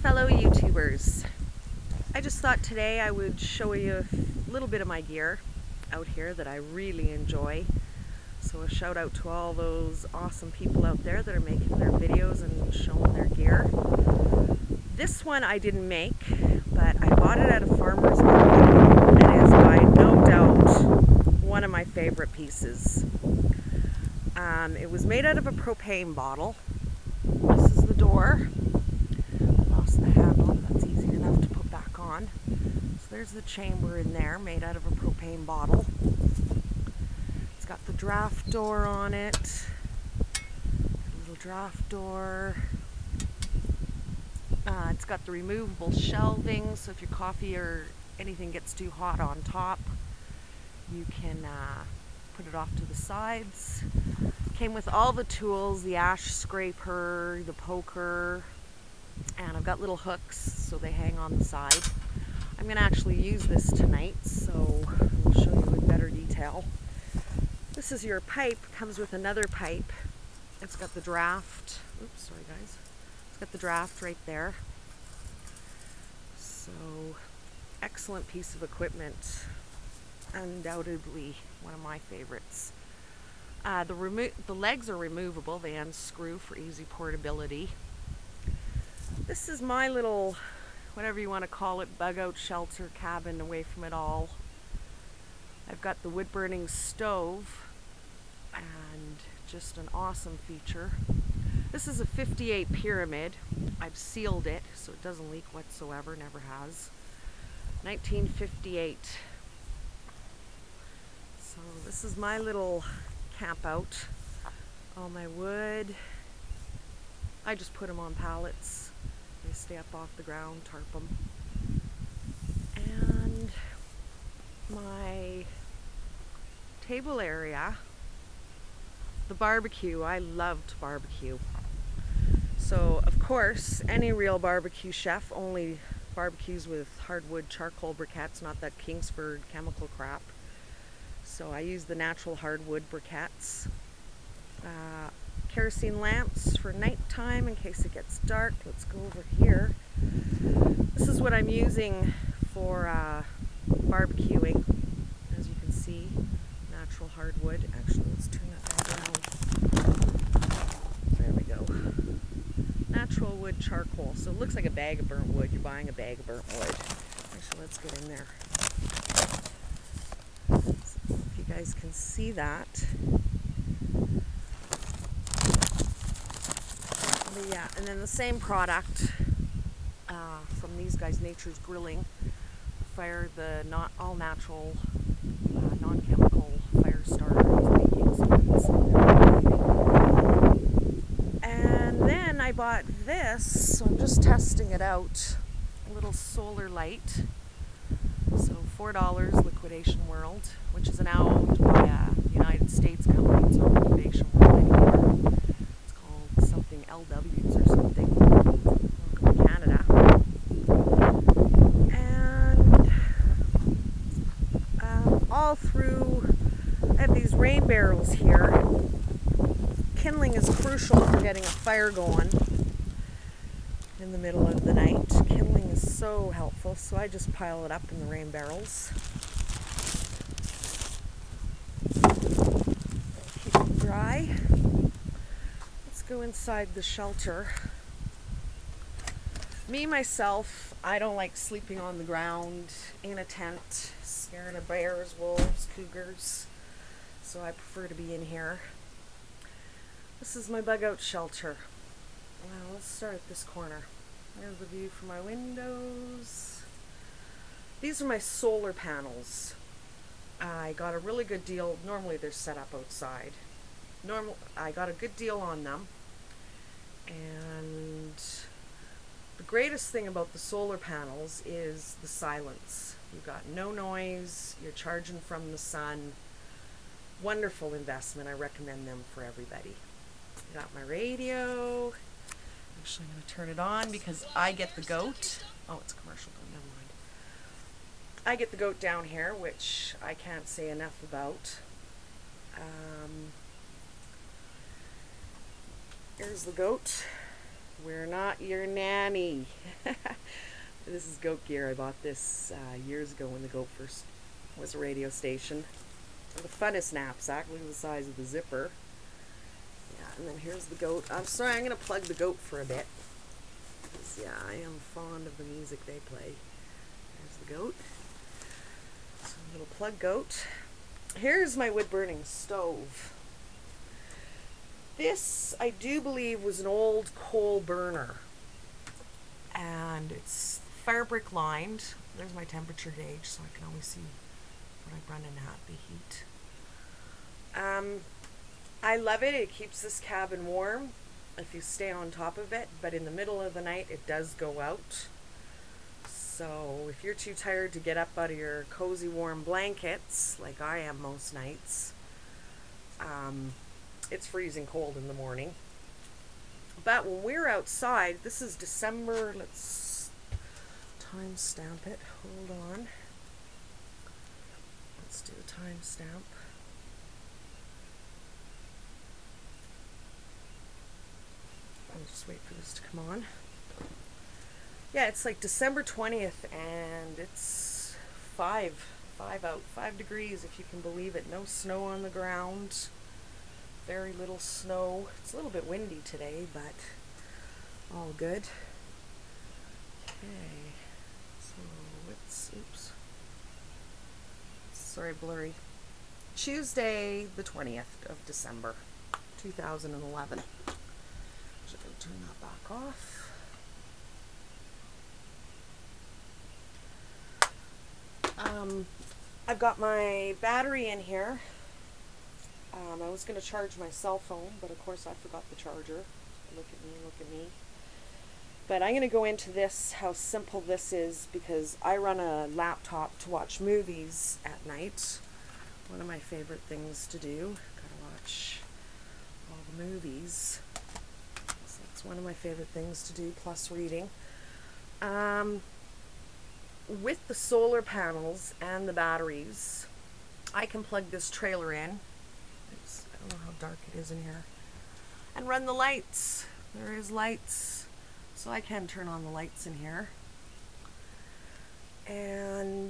fellow YouTubers. I just thought today I would show you a little bit of my gear out here that I really enjoy. So a shout out to all those awesome people out there that are making their videos and showing their gear. This one I didn't make, but I bought it at a farmer's market and is by no doubt one of my favorite pieces. It was made out of a propane bottle. This is the door. Lost the handle, that's easy enough to put back on. So there's the chamber in there, made out of a propane bottle. It's got the draft door on it. A little draft door. It's got the removable shelving, so if your coffee or anything gets too hot on top, you can put it off to the sides. Came with all the tools, the ash scraper, the poker, and I've got little hooks so they hang on the side. I'm going to actually use this tonight, so I'll show you in better detail. This is your pipe, comes with another pipe. It's got the draft, oops, sorry guys. It's got the draft right there. So, excellent piece of equipment. Undoubtedly one of my favorites. The legs are removable, they unscrew for easy portability. This is my little, whatever you want to call it, bug out shelter cabin away from it all. I've got the wood burning stove and just an awesome feature. This is a 58 Pyramid. I've sealed it so it doesn't leak whatsoever, never has. 1958. So this is my little camp out. All my wood. I just put them on pallets. They stay up off the ground, tarp them. And my table area, the barbecue. I love to barbecue. So of course, any real barbecue chef only barbecues with hardwood charcoal briquettes, not that Kingsford chemical crap. So I use the natural hardwood briquettes. Kerosene lamps for nighttime in case it gets dark. Let's go over here. This is what I'm using for barbecuing. As you can see, natural hardwood. Actually, let's turn that back around. There we go. Natural wood charcoal. So it looks like a bag of burnt wood. You're buying a bag of burnt wood. Actually, let's get in there. If you guys can see that. But yeah, and then the same product from these guys, Nature's Grilling. Fire, the not all natural, non-chemical fire starter. And then I bought this, so I'm just testing it out. A little solar light. So $4, Liquidation World, which is now owned by a United States company. It's not Liquidation World anymore. It's called something LWs or something. Welcome to Canada. And all through, I have these rain barrels here. Kindling is crucial for getting a fire going in the middle of the night. Kindling is so helpful, so I just pile it up in the rain barrels. Keep it dry. Let's go inside the shelter. Me, myself, I don't like sleeping on the ground in a tent, scared of bears, wolves, cougars, so I prefer to be in here. This is my bug out shelter. Well, let's start at this corner. There's the view from my windows. These are my solar panels. I got a really good deal. Normally they're set up outside. I got a good deal on them. And the greatest thing about the solar panels is the silence. You've got no noise. You're charging from the sun. Wonderful investment. I recommend them for everybody. Got my radio. Actually, I'm going to turn it on because I get the goat. Oh, it's commercial. Oh, never mind. I get the goat down here, which I can't say enough about. Here's the goat. We're not your nanny. This is goat gear. I bought this years ago when the goat first was a radio station. The funnest knapsack. Look at the size of the zipper. Yeah, and then here's the goat. I'm sorry, I'm going to plug the goat for a bit. Yeah, I am fond of the music they play. There's the goat. So a little plug goat. Here's my wood burning stove. This, I do believe, was an old coal burner. And it's fire brick lined. There's my temperature gauge so I can always see what I'm running at, the heat. I love it. It keeps this cabin warm if you stay on top of it, but in the middle of the night it does go out. So if you're too tired to get up out of your cozy warm blankets, like I am most nights, it's freezing cold in the morning. But when we're outside, this is December, let's time stamp it, hold on. Let's do a time stamp. I'll just wait for this to come on. Yeah, it's like December 20th and it's 5 out, 5 degrees if you can believe it. No snow on the ground. Very little snow. It's a little bit windy today, but all good. Okay, so it's, oops. Sorry, blurry. Tuesday, the 20th of December, 2011. Just going to turn that back off. I've got my battery in here. I was going to charge my cell phone, but of course I forgot the charger. Look at me, look at me. But I'm going to go into this, how simple this is, because I run a laptop to watch movies at night. One of my favorite things to do. Gotta watch all the movies. So that's one of my favorite things to do, plus reading. With the solar panels and the batteries, I can plug this trailer in. Oops, I don't know how dark it is in here. And run the lights. There is lights. So I can turn on the lights in here. And,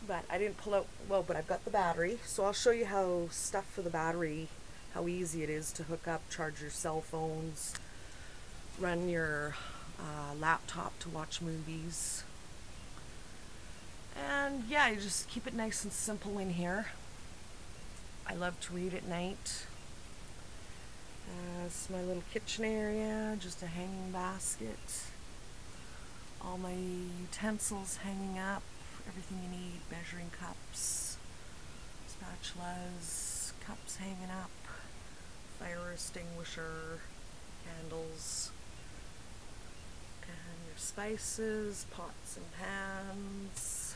but I didn't pull out, well, but I've got the battery. So I'll show you how stuff for the battery, how easy it is to hook up, charge your cell phones, run your laptop to watch movies. And yeah, you just keep it nice and simple in here. I love to read at night. It's my little kitchen area, just a hanging basket. All my utensils hanging up, everything you need, measuring cups, spatulas, cups hanging up, fire extinguisher, candles, and your spices, pots and pans.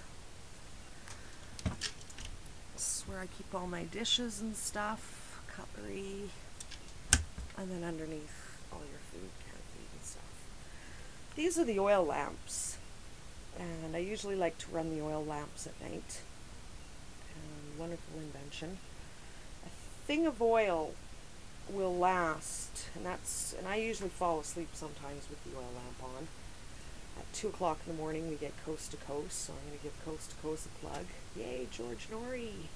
This is where I keep all my dishes and stuff, cutlery. And then underneath, all your food, canned food and stuff. These are the oil lamps. And I usually like to run the oil lamps at night. Wonderful invention. A thing of oil will last, and I usually fall asleep sometimes with the oil lamp on. At 2 o'clock in the morning we get Coast to Coast, so I'm going to give Coast to Coast a plug. Yay, George Norrie!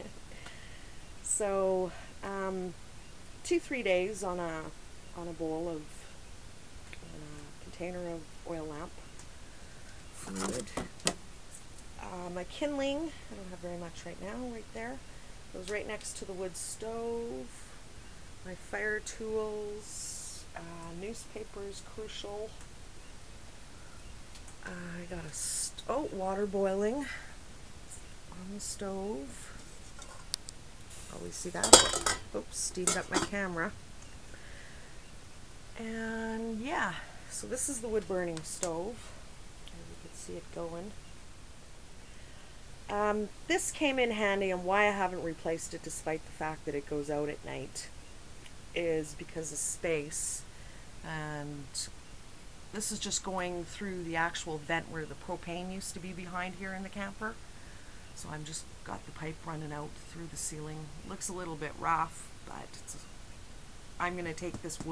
So, 2-3 days on a bowl of, on a container of oil lamp fluid. My kindling, I don't have very much right now, right there. Goes right next to the wood stove. My fire tools, newspaper is crucial. I got water boiling on the stove. Always see that. Oops, steamed up my camera. And yeah, so this is the wood burning stove. As you can see it going. This came in handy, and why I haven't replaced it despite the fact that it goes out at night is because of space. And this is just going through the actual vent where the propane used to be behind here in the camper. So I'm just got the pipe running out through the ceiling. Looks a little bit rough, but I'm going to take this wood